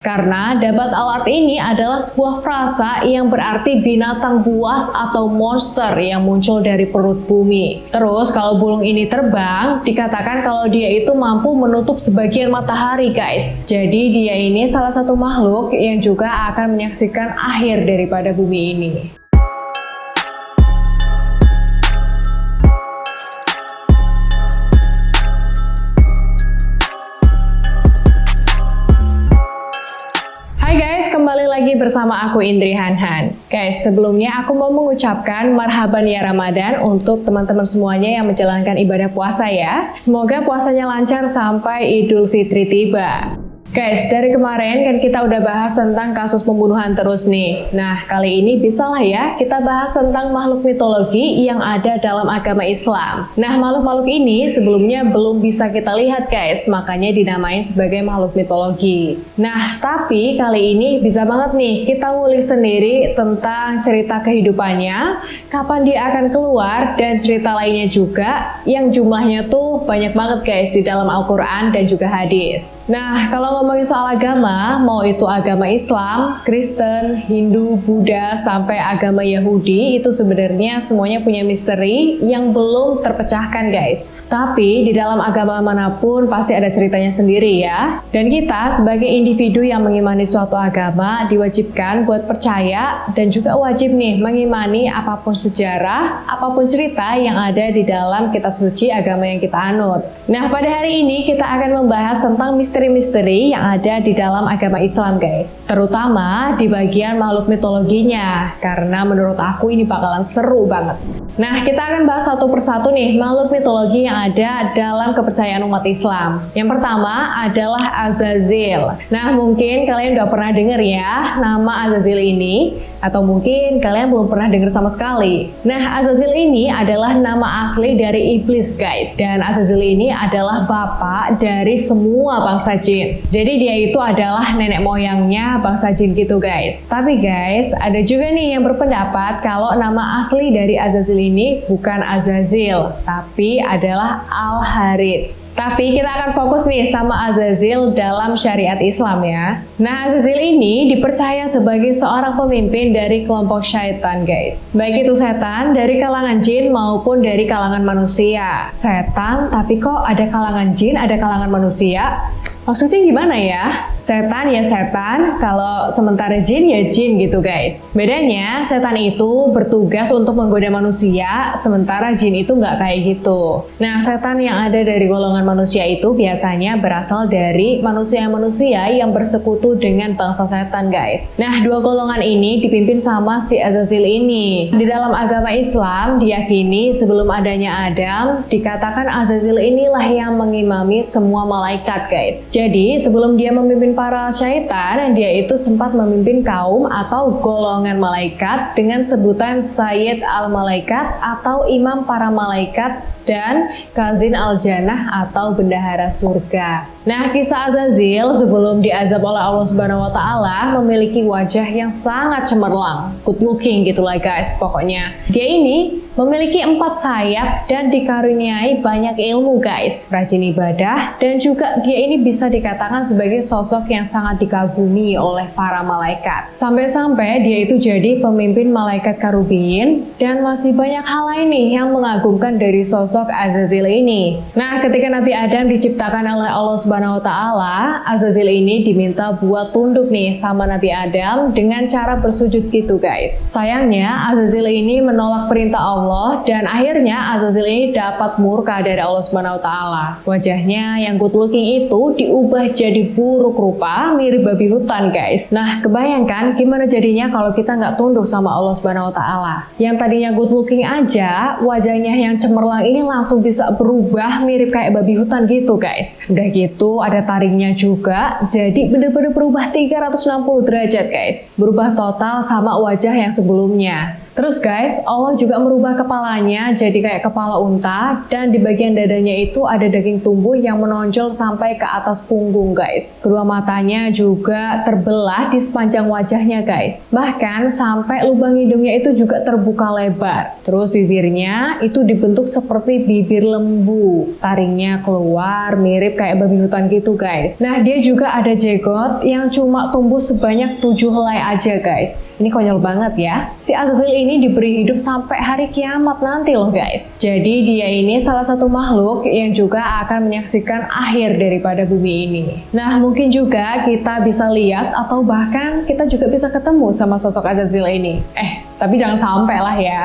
Karena dabat al-ard ini adalah sebuah frasa yang berarti binatang buas atau monster yang muncul dari perut bumi. Terus kalau burung ini terbang, dikatakan kalau dia itu mampu menutup sebagian matahari guys. Jadi dia ini salah satu makhluk yang juga akan menyaksikan akhir daripada bumi ini. Kembali lagi bersama aku Indri Hanhan. Guys, sebelumnya aku mau mengucapkan marhaban ya Ramadan untuk teman-teman semuanya yang menjalankan ibadah puasa ya. Semoga puasanya lancar sampai Idul Fitri tiba. Guys, dari kemarin kan kita udah bahas tentang kasus pembunuhan terus nih. Nah, kali ini bisa lah ya kita bahas tentang makhluk mitologi yang ada dalam agama Islam. Nah, makhluk-makhluk ini sebelumnya belum bisa kita lihat guys, makanya dinamain sebagai makhluk mitologi. Nah, tapi kali ini bisa banget nih kita ngulik sendiri tentang cerita kehidupannya, kapan dia akan keluar, dan cerita lainnya juga yang jumlahnya tuh banyak banget guys di dalam Al-Quran dan juga hadis. Nah, kalau ngomongin soal agama, mau itu agama Islam, Kristen, Hindu, Buddha, sampai agama Yahudi, itu sebenarnya semuanya punya misteri yang belum terpecahkan guys. Tapi di dalam agama manapun pasti ada ceritanya sendiri ya. Dan kita sebagai individu yang mengimani suatu agama diwajibkan buat percaya dan juga wajib nih mengimani apapun sejarah, apapun cerita yang ada di dalam kitab suci agama yang kita anut. Nah, pada hari ini kita akan membahas tentang misteri-misteri yang ada di dalam agama Islam guys, terutama di bagian makhluk mitologinya, karena menurut aku ini bakalan seru banget. Nah, kita akan bahas satu persatu nih makhluk mitologi yang ada dalam kepercayaan umat Islam. Yang pertama adalah Azazil. Nah, mungkin kalian udah pernah dengar ya nama Azazil ini, atau mungkin kalian belum pernah dengar sama sekali. Nah, Azazil ini adalah nama asli dari iblis guys, dan Azazil ini adalah bapak dari semua bangsa jin. Jadi dia itu adalah nenek moyangnya bangsa jin gitu guys. Tapi guys, ada juga nih yang berpendapat kalau nama asli dari Azazil ini bukan Azazil, tapi adalah Al-Harits. Tapi kita akan fokus nih sama Azazil dalam syariat Islam ya. Nah, Azazil ini dipercaya sebagai seorang pemimpin dari kelompok syaitan guys. Baik itu setan dari kalangan jin maupun dari kalangan manusia. Setan, tapi kok ada kalangan jin, ada kalangan manusia? Maksudnya gimana ya? Setan ya setan, kalau sementara jin ya jin gitu guys. Bedanya, setan itu bertugas untuk menggoda manusia, sementara jin itu nggak kayak gitu. Nah, setan yang ada dari golongan manusia itu biasanya berasal dari manusia-manusia yang bersekutu dengan bangsa setan guys. Nah, dua golongan ini dipimpin sama si Azazil ini. Di dalam agama Islam diyakini sebelum adanya Adam, dikatakan Azazil inilah yang mengimami semua malaikat guys. Jadi sebelum dia memimpin para syaitan, dia itu sempat memimpin kaum atau golongan malaikat dengan sebutan Sayyid al-Malaikat atau imam para malaikat dan Khazin al-Jannah atau bendahara surga. Nah, kisah Azazil sebelum diazab oleh Allah Subhanahu wa Ta'ala memiliki wajah yang sangat cemerlang, good looking gitulah guys pokoknya. Dia ini memiliki 4 sayap dan dikaruniai banyak ilmu guys, rajin ibadah, dan juga dia ini bisa dikatakan sebagai sosok yang sangat dikagumi oleh para malaikat. Sampai-sampai dia itu jadi pemimpin malaikat karubin, dan masih banyak hal lain nih yang mengagumkan dari sosok Azazil ini. Nah, ketika Nabi Adam diciptakan oleh Allah Subhanahu wa Ta'ala, Azazil ini diminta buat tunduk nih sama Nabi Adam dengan cara bersujud gitu guys. Sayangnya Azazil ini menolak perintah Allah, dan akhirnya Azazil ini dapat murka dari Allah Subhanahu wa Ta'ala. Wajahnya yang good looking itu diubah jadi buruk rupa, mirip babi hutan guys. Nah, kebayangkan gimana jadinya kalau kita nggak tunduk sama Allah Subhanahu wa Ta'ala. Yang tadinya good looking aja, wajahnya yang cemerlang ini langsung bisa berubah mirip kayak babi hutan gitu guys. Udah gitu ada taringnya juga, jadi bener-bener berubah 360 derajat guys. Berubah total sama wajah yang sebelumnya. Terus guys, Allah juga merubah kepalanya jadi kayak kepala unta, dan di bagian dadanya itu ada daging tumbuh yang menonjol sampai ke atas punggung guys. Kedua matanya juga terbelah di sepanjang wajahnya guys. Bahkan sampai lubang hidungnya itu juga terbuka lebar. Terus bibirnya itu dibentuk seperti bibir lembu. Taringnya keluar mirip kayak babi dangdutan gitu guys. Nah dia juga ada jenggot yang cuma tumbuh sebanyak 7 helai aja guys. Ini konyol banget ya. Si Azazel ini diberi hidup sampai hari kiamat nanti loh guys. Jadi dia ini salah satu makhluk yang juga akan menyaksikan akhir daripada bumi ini. Nah mungkin juga kita bisa lihat atau bahkan kita juga bisa ketemu sama sosok Azazel ini. Tapi jangan sampai lah ya.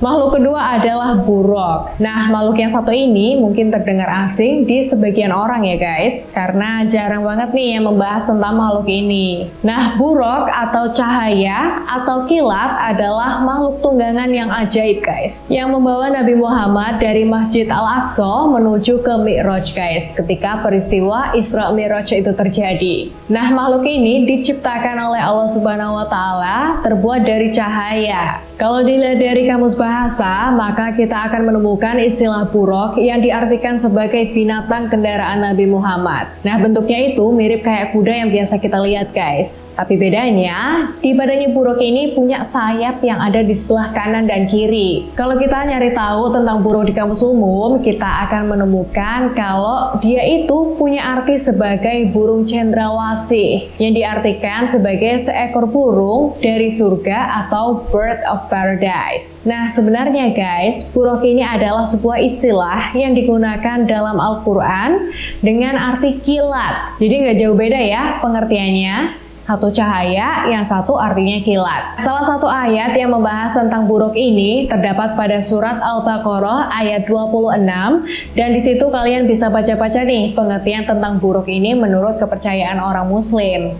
Makhluk kedua adalah buruk. Nah, makhluk yang satu ini mungkin terdengar asing di sebagian orang ya guys, karena jarang banget nih yang membahas tentang makhluk ini. Nah, buruk atau cahaya atau kilat adalah makhluk tunggangan yang ajaib guys, yang membawa Nabi Muhammad dari Masjid Al-Aqsa menuju ke Mi'raj guys, ketika peristiwa Isra Mi'raj itu terjadi. Nah, makhluk ini diciptakan oleh Allah Subhanahu wa Ta'ala, terbuat dari cahaya. Kalau dilihat dari kamus bahasa, maka kita akan menemukan istilah buruk yang diartikan sebagai binatang kendaraan Nabi Muhammad. Nah, bentuknya itu mirip kayak kuda yang biasa kita lihat guys. Tapi bedanya, di badannya buruk ini punya sayap yang ada di sebelah kanan dan kiri. Kalau kita nyari tahu tentang buruk di kamus umum, kita akan menemukan kalau dia itu punya arti sebagai burung cendrawasih, yang diartikan sebagai seekor burung dari surga atau bird of paradise. Nah, sebenarnya guys, buruk ini adalah sebuah istilah yang digunakan dalam Al-Quran dengan arti kilat. Jadi nggak jauh beda ya pengertiannya. Satu cahaya, yang satu artinya kilat. Salah satu ayat yang membahas tentang buruk ini terdapat pada surat Al-Baqarah ayat 26, dan di situ kalian bisa baca-baca nih pengertian tentang buruk ini menurut kepercayaan orang Muslim.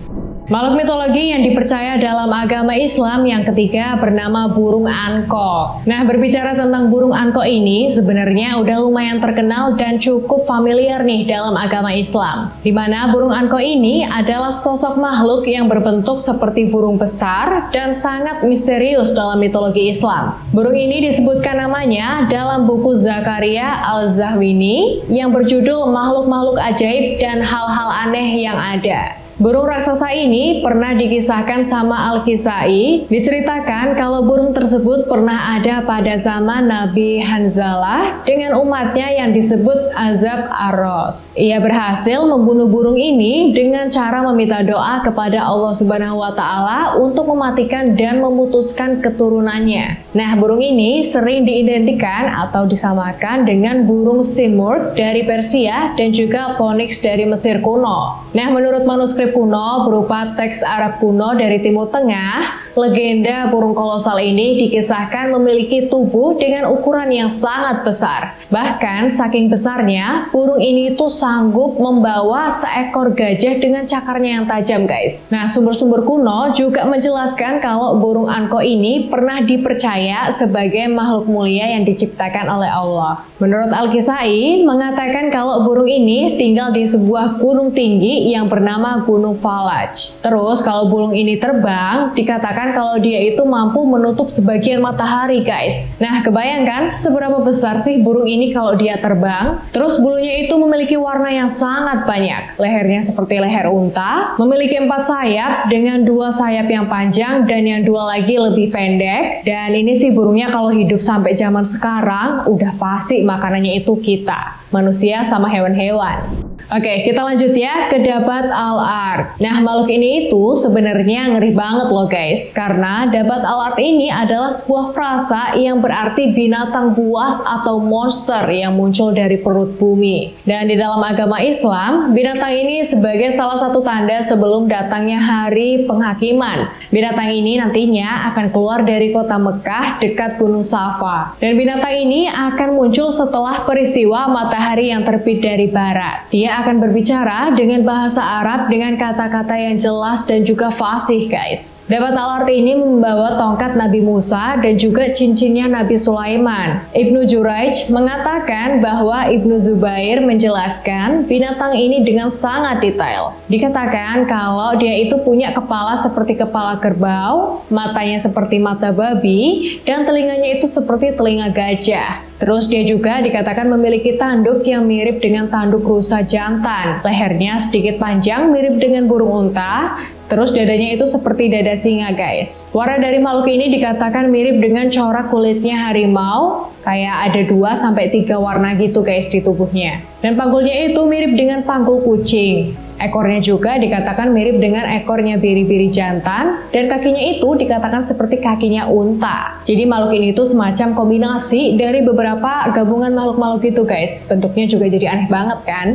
Makhluk mitologi yang dipercaya dalam agama Islam yang ketiga bernama burung ankok. Nah, berbicara tentang burung ankok ini sebenarnya udah lumayan terkenal dan cukup familiar nih dalam agama Islam. Di mana burung ankok ini adalah sosok makhluk yang berbentuk seperti burung besar dan sangat misterius dalam mitologi Islam. Burung ini disebutkan namanya dalam buku Zakaria Al-Zahwini yang berjudul Makhluk-makhluk Ajaib dan Hal-hal Aneh yang Ada. Burung raksasa ini pernah dikisahkan sama Al-Kisai. Diceritakan kalau burung tersebut pernah ada pada zaman Nabi Hanzalah dengan umatnya yang disebut Azab Ar-Ros. Ia berhasil membunuh burung ini dengan cara meminta doa kepada Allah Subhanahu wa Ta'ala untuk mematikan dan memutuskan keturunannya. Nah, burung ini sering diidentikan atau disamakan dengan burung Simurg dari Persia dan juga Phoenix dari Mesir kuno. Nah, menurut manuskrip kuno berupa teks Arab kuno dari Timur Tengah, legenda burung kolosal ini dikisahkan memiliki tubuh dengan ukuran yang sangat besar. Bahkan saking besarnya, burung ini tuh sanggup membawa seekor gajah dengan cakarnya yang tajam guys. Nah, sumber-sumber kuno juga menjelaskan kalau burung ankok ini pernah dipercaya sebagai makhluk mulia yang diciptakan oleh Allah. Menurut Al-Kisai mengatakan kalau burung ini tinggal di sebuah gunung tinggi yang bernama Gunung Falaj. Terus kalau burung ini terbang, dikatakan kalau dia itu mampu menutup sebagian matahari guys. Nah, kebayangkan seberapa besar sih burung ini kalau dia terbang? Terus bulunya itu memiliki warna yang sangat banyak. Lehernya seperti leher unta, memiliki 4 sayap dengan 2 sayap yang panjang dan yang 2 lagi lebih pendek. Dan ini sih burungnya kalau hidup sampai zaman sekarang, udah pasti makanannya itu kita, manusia sama hewan-hewan. Oke, kita lanjut ya ke Dabat Al-Ard. Nah, makhluk ini itu sebenarnya ngeri banget loh guys. Karena Dabat Al-Ard ini adalah sebuah frasa yang berarti binatang buas atau monster yang muncul dari perut bumi. Dan di dalam agama Islam, binatang ini sebagai salah satu tanda sebelum datangnya hari penghakiman. Binatang ini nantinya akan keluar dari kota Mekah dekat Gunung Safa. Dan binatang ini akan muncul setelah peristiwa matahari yang terbit dari barat. Dia akan berbicara dengan bahasa Arab dengan kata-kata yang jelas dan juga fasih guys. Dabat Al-Ard ini membawa tongkat Nabi Musa dan juga cincinnya Nabi Sulaiman. Ibnu Jurayj mengatakan bahwa Ibnu Zubair menjelaskan binatang ini dengan sangat detail. Dikatakan kalau dia itu punya kepala seperti kepala kerbau, matanya seperti mata babi, dan telinganya itu seperti telinga gajah. Terus dia juga dikatakan memiliki tanduk yang mirip dengan tanduk rusa jantan. Lehernya sedikit panjang mirip dengan burung unta. Terus dadanya itu seperti dada singa guys. Warna dari makhluk ini dikatakan mirip dengan corak kulitnya harimau. Kayak ada 2-3 warna gitu guys di tubuhnya. Dan panggulnya itu mirip dengan panggul kucing. Ekornya juga dikatakan mirip dengan ekornya biri-biri jantan. Dan kakinya itu dikatakan seperti kakinya unta. Jadi makhluk ini tuh semacam kombinasi dari beberapa gabungan makhluk-makhluk itu guys. Bentuknya juga jadi aneh banget kan?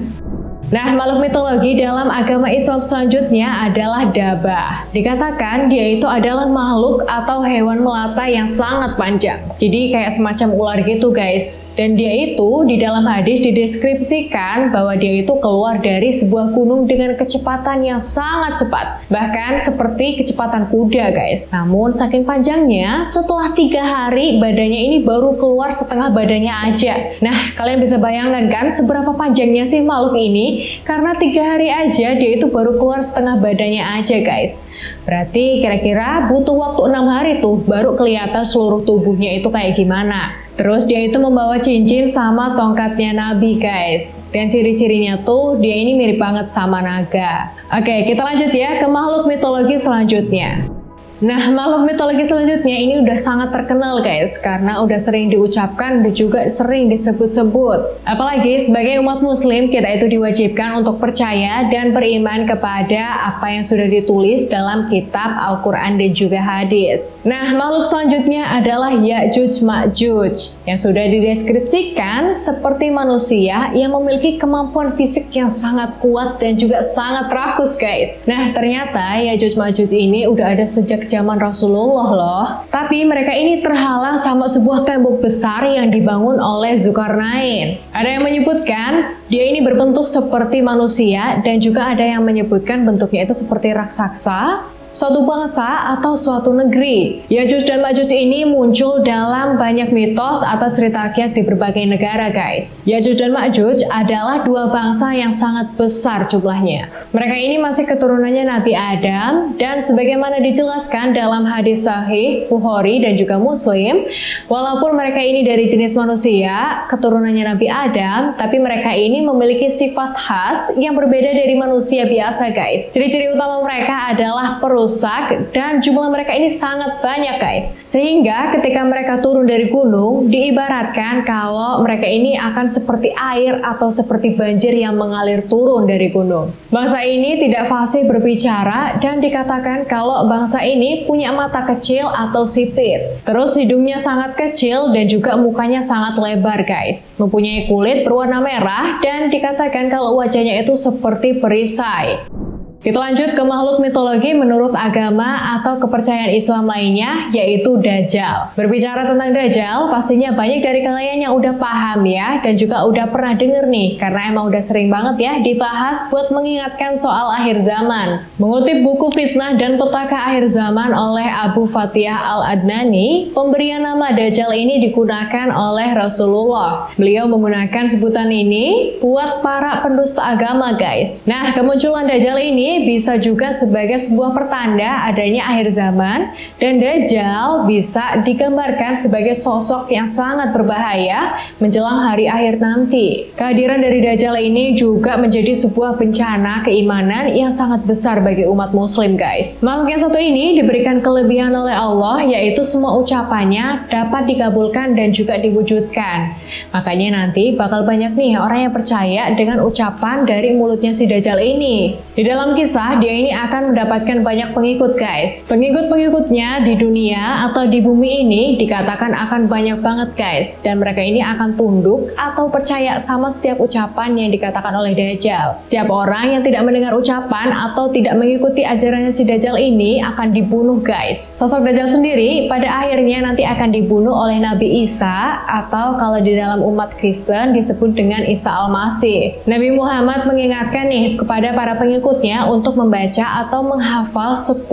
Nah, makhluk mitologi dalam agama Islam selanjutnya adalah Dabah. Dikatakan dia itu adalah makhluk atau hewan melata yang sangat panjang. Jadi kayak semacam ular gitu guys. Dan dia itu di dalam hadis dideskripsikan bahwa dia itu keluar dari sebuah gunung dengan kecepatan yang sangat cepat. Bahkan seperti kecepatan kuda guys. Namun saking panjangnya, setelah 3 hari badannya ini baru keluar setengah badannya aja. Nah, kalian bisa bayangkan kan seberapa panjangnya sih makhluk ini? Karena 3 hari aja dia itu baru keluar setengah badannya aja guys. Berarti kira-kira butuh waktu 6 hari tuh baru kelihatan seluruh tubuhnya itu kayak gimana. Terus dia itu membawa cincin sama tongkatnya Nabi guys. Dan ciri-cirinya tuh dia ini mirip banget sama naga. Oke, kita lanjut ya ke makhluk mitologi selanjutnya. Nah, makhluk mitologi selanjutnya ini udah sangat terkenal guys, karena udah sering diucapkan dan juga sering disebut-sebut. Apalagi sebagai umat muslim, kita itu diwajibkan untuk percaya dan beriman kepada apa yang sudah ditulis dalam kitab Al-Quran dan juga hadis. Nah, makhluk selanjutnya adalah Ya'juj Ma'juj, yang sudah dideskripsikan seperti manusia yang memiliki kemampuan fisik yang sangat kuat dan juga sangat rakus guys. Nah, ternyata Ya'juj Ma'juj ini udah ada sejak zaman Rasulullah loh. Tapi mereka ini terhalang sama sebuah tembok besar yang dibangun oleh Zulkarnain. Ada yang menyebutkan dia ini berbentuk seperti manusia dan juga ada yang menyebutkan bentuknya itu seperti raksasa, suatu bangsa atau suatu negeri. Ya'juj dan Ma'juj ini muncul dalam banyak mitos atau cerita rakyat di berbagai negara guys. Ya'juj dan Ma'juj adalah 2 bangsa yang sangat besar jumlahnya. Mereka ini masih keturunannya Nabi Adam dan sebagaimana dijelaskan dalam hadis sahih Bukhari dan juga Muslim, walaupun mereka ini dari jenis manusia, keturunannya Nabi Adam, tapi mereka ini memiliki sifat khas yang berbeda dari manusia biasa guys. Ciri-ciri utama mereka adalah rusak dan jumlah mereka ini sangat banyak guys. Sehingga ketika mereka turun dari gunung, diibaratkan kalau mereka ini akan seperti air atau seperti banjir yang mengalir turun dari gunung. Bangsa ini tidak fasih berbicara dan dikatakan kalau bangsa ini punya mata kecil atau sipit. Terus hidungnya sangat kecil dan juga mukanya sangat lebar guys. Mempunyai kulit berwarna merah dan dikatakan kalau wajahnya itu seperti perisai. Kita lanjut ke makhluk mitologi menurut agama atau kepercayaan Islam lainnya, yaitu Dajjal. Berbicara tentang Dajjal, pastinya banyak dari kalian yang udah paham ya, dan juga udah pernah denger nih, karena emang udah sering banget ya dibahas buat mengingatkan soal akhir zaman. Mengutip buku Fitnah dan Petaka Akhir Zaman oleh Abu Fatihah Al-Adnani, pemberian nama Dajjal ini digunakan oleh Rasulullah. Beliau menggunakan sebutan ini buat para pendusta agama guys. Nah, kemunculan Dajjal ini bisa juga sebagai sebuah pertanda adanya akhir zaman, dan Dajjal bisa digambarkan sebagai sosok yang sangat berbahaya menjelang hari akhir nanti. Kehadiran dari Dajjal ini juga menjadi sebuah bencana keimanan yang sangat besar bagi umat muslim guys. Makhluk yang satu ini diberikan kelebihan oleh Allah, yaitu semua ucapannya dapat dikabulkan dan juga diwujudkan. Makanya nanti bakal banyak nih orang yang percaya dengan ucapan dari mulutnya si Dajjal ini. Di dalam kisah, dia ini akan mendapatkan banyak pengikut guys. Pengikut-pengikutnya di dunia atau di bumi ini dikatakan akan banyak banget guys. Dan mereka ini akan tunduk atau percaya sama setiap ucapan yang dikatakan oleh Dajjal. Setiap orang yang tidak mendengar ucapan atau tidak mengikuti ajarannya si Dajjal ini akan dibunuh guys. Sosok Dajjal sendiri pada akhirnya nanti akan dibunuh oleh Nabi Isa, atau kalau di dalam umat Kristen disebut dengan Isa Al-Masih. Nabi Muhammad mengingatkan nih kepada para pengikutnya untuk membaca atau menghafal 10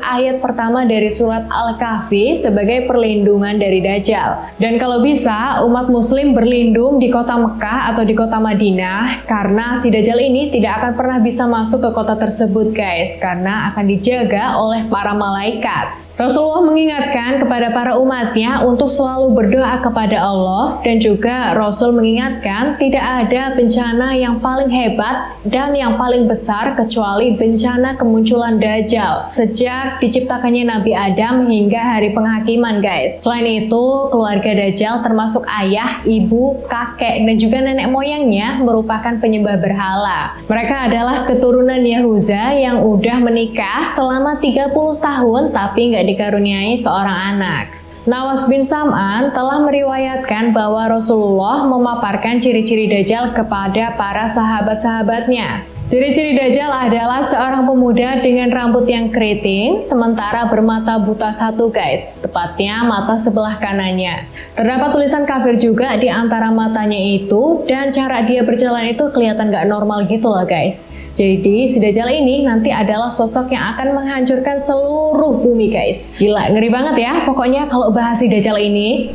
ayat pertama dari surat Al-Kahfi sebagai perlindungan dari Dajjal. Dan kalau bisa, umat muslim berlindung di kota Mekah atau di kota Madinah, karena si Dajjal ini tidak akan pernah bisa masuk ke kota tersebut guys, karena akan dijaga oleh para malaikat. Rasulullah mengingatkan kepada para umatnya untuk selalu berdoa kepada Allah, dan juga Rasul mengingatkan tidak ada bencana yang paling hebat dan yang paling besar kecuali bencana kemunculan Dajjal sejak diciptakannya Nabi Adam hingga hari penghakiman, guys. Selain itu, keluarga Dajjal termasuk ayah, ibu, kakek, dan juga nenek moyangnya merupakan penyembah berhala. Mereka adalah keturunan Yahuza yang udah menikah selama 30 tahun tapi nggak dikaruniai seorang anak. Nawas bin Sam'an telah meriwayatkan bahwa Rasulullah memaparkan ciri-ciri Dajjal kepada para sahabat-sahabatnya. Ciri-ciri Dajjal adalah seorang pemuda dengan rambut yang keriting, sementara bermata buta satu, guys, tepatnya mata sebelah kanannya. Terdapat tulisan kafir juga di antara matanya itu, dan cara dia berjalan itu kelihatan gak normal gitu loh, guys. Jadi si Dajjal ini nanti adalah sosok yang akan menghancurkan seluruh bumi, guys. Gila, ngeri banget ya pokoknya kalau bahas si Dajjal ini.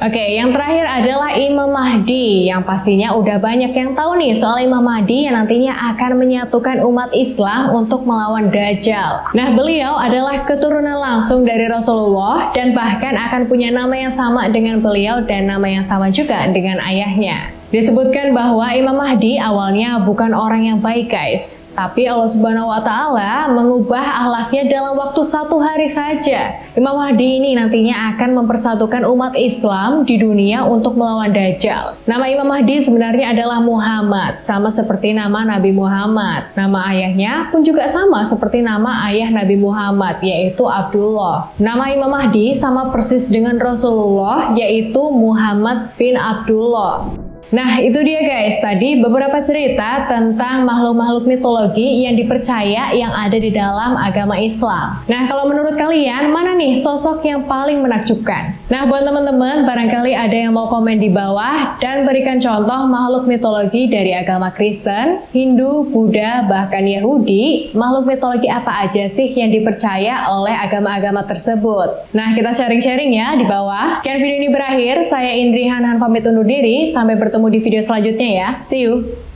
Oke, yang terakhir adalah Imam Mahdi, yang pastinya udah banyak yang tahu nih soal Imam Mahdi yang nantinya akan menyatukan umat Islam untuk melawan Dajjal. Nah, beliau adalah keturunan langsung dari Rasulullah dan bahkan akan punya nama yang sama dengan beliau dan nama yang sama juga dengan ayahnya. Disebutkan bahwa Imam Mahdi awalnya bukan orang yang baik, guys. Tapi Allah Subhanahu wa Ta'ala mengubah akhlaknya dalam waktu 1 hari saja. Imam Mahdi ini nantinya akan mempersatukan umat Islam di dunia untuk melawan Dajjal. Nama Imam Mahdi sebenarnya adalah Muhammad, sama seperti nama Nabi Muhammad. Nama ayahnya pun juga sama seperti nama ayah Nabi Muhammad, yaitu Abdullah. Nama Imam Mahdi sama persis dengan Rasulullah, yaitu Muhammad bin Abdullah. Nah, itu dia guys, tadi beberapa cerita tentang makhluk-makhluk mitologi yang dipercaya yang ada di dalam agama Islam. Nah, kalau menurut kalian, mana nih sosok yang paling menakjubkan? Nah, buat teman-teman, barangkali ada yang mau komen di bawah dan berikan contoh makhluk mitologi dari agama Kristen, Hindu, Buddha, bahkan Yahudi. Makhluk mitologi apa aja sih yang dipercaya oleh agama-agama tersebut? Nah, kita sharing-sharing ya di bawah. Sekian video ini berakhir, saya Indri Hanhan pamit undur diri, sampai bertemu di video selanjutnya ya. See you!